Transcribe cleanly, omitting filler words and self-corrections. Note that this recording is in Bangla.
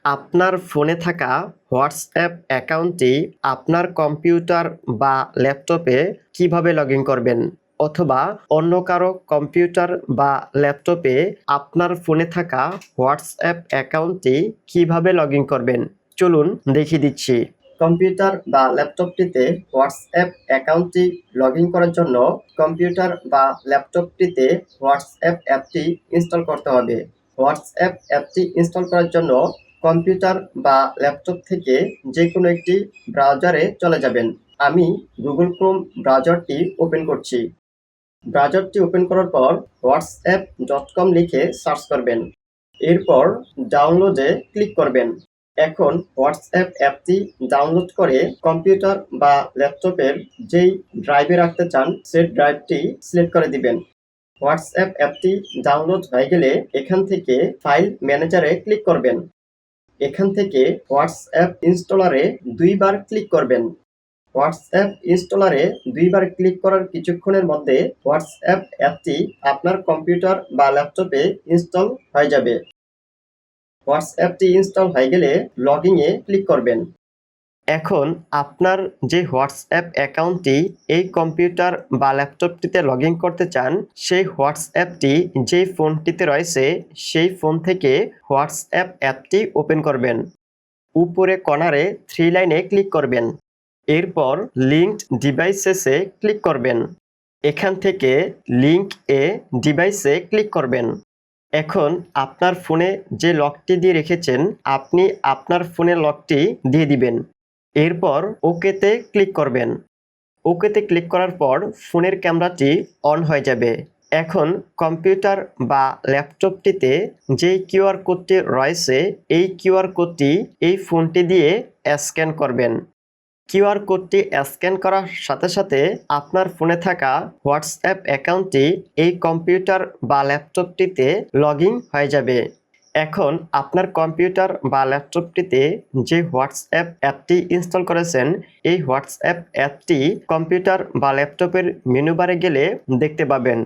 আপনার ফোনে থাকা হোয়াটসঅ্যাপ অ্যাকাউন্টটি আপনার কম্পিউটার বা ল্যাপটপে কিভাবে লগ ইন করবেন, অথবা অন্য কারো কম্পিউটার বা ল্যাপটপে আপনার ফোনে থাকা হোয়াটসঅ্যাপ অ্যাকাউন্টটি কিভাবে লগ ইন করবেন, চলুন দেখিয়ে দিচ্ছি। কম্পিউটার বা ল্যাপটপটিতে হোয়াটসঅ্যাপ অ্যাকাউন্টটি লগ ইন করার জন্য কম্পিউটার বা ল্যাপটপটিতে হোয়াটসঅ্যাপ অ্যাপটি ইনস্টল করতে হবে। হোয়াটসঅ্যাপ অ্যাপটি ইনস্টল করার জন্য কম্পিউটার বা ল্যাপটপ থেকে যে কোনো একটি ব্রাউজারে চলে যাবেন। আমি গুগল ক্রোম ব্রাউজারটি ওপেন করছি। ব্রাউজারটি ওপেন করার পর whatsapp.com লিখে সার্চ করবেন। এরপর ডাউনলোডে ক্লিক করবেন। এখন হোয়াটসঅ্যাপ অ্যাপটি ডাউনলোড করে কম্পিউটার বা ল্যাপটপের যেই ড্রাইভে রাখতে চান সেই ড্রাইভটি সিলেক্ট করে দিবেন। হোয়াটসঅ্যাপ অ্যাপটি ডাউনলোড হয়ে গেলে এখান থেকে ফাইল ম্যানেজারে ক্লিক করবেন। এখান থেকে হোয়াটসঅ্যাপ ইনস্টলারে 2 বার ক্লিক করবেন। হোয়াটসঅ্যাপ ইনস্টলারে 2 বার ক্লিক করার কিছুক্ষণের মধ্যে হোয়াটসঅ্যাপ অ্যাপটি আপনার কম্পিউটার বা ল্যাপটপে ইনস্টল হয়ে যাবে। হোয়াটসঅ্যাপটি ইনস্টল হয়ে গেলে লগইনে ক্লিক করবেন। এখন আপনার যে হোয়াটসঅ্যাপ অ্যাকাউন্টটি এই কম্পিউটার বা ল্যাপটপটিতে লগ ইন করতে চান, সেই হোয়াটসঅ্যাপটি যে ফোনটিতে রয়েছে সেই ফোন থেকে হোয়াটসঅ্যাপ অ্যাপটি ওপেন করবেন। উপরে কর্নারে 3 লাইনে ক্লিক করবেন। এরপর লিঙ্কড ডিভাইসেসে ক্লিক করবেন। এখান থেকে লিঙ্ক এ ডিভাইসে ক্লিক করবেন। এখন আপনার ফোনে যে লকটি দিয়ে রেখেছেন আপনি আপনার ফোনের লকটি দিয়ে দিবেন। এরপর ওকেতে ক্লিক করবেন। ওকেতে ক্লিক করার পর ফোনের ক্যামেরাটি অন হয়ে যাবে। এখন কম্পিউটার বা ল্যাপটপটিতে যেই কিউআর কোডটি রয়েছে এই কিউআর কোডটি এই ফোনটি দিয়ে স্ক্যান করবেন। কিউআর কোডটি স্ক্যান করার সাথে সাথে আপনার ফোনে থাকা হোয়াটসঅ্যাপ অ্যাকাউন্টটি এই কম্পিউটার বা ল্যাপটপটিতে লগ ইন হয়ে যাবে। এখন আপনার কম্পিউটার বা ল্যাপটপটিতে যে হোয়াটসঅ্যাপ অ্যাপটি ইনস্টল করেছেন এই হোয়াটসঅ্যাপ অ্যাপটি কম্পিউটার বা ল্যাপটপের মেনু বারে গেলে দেখতে পাবেন।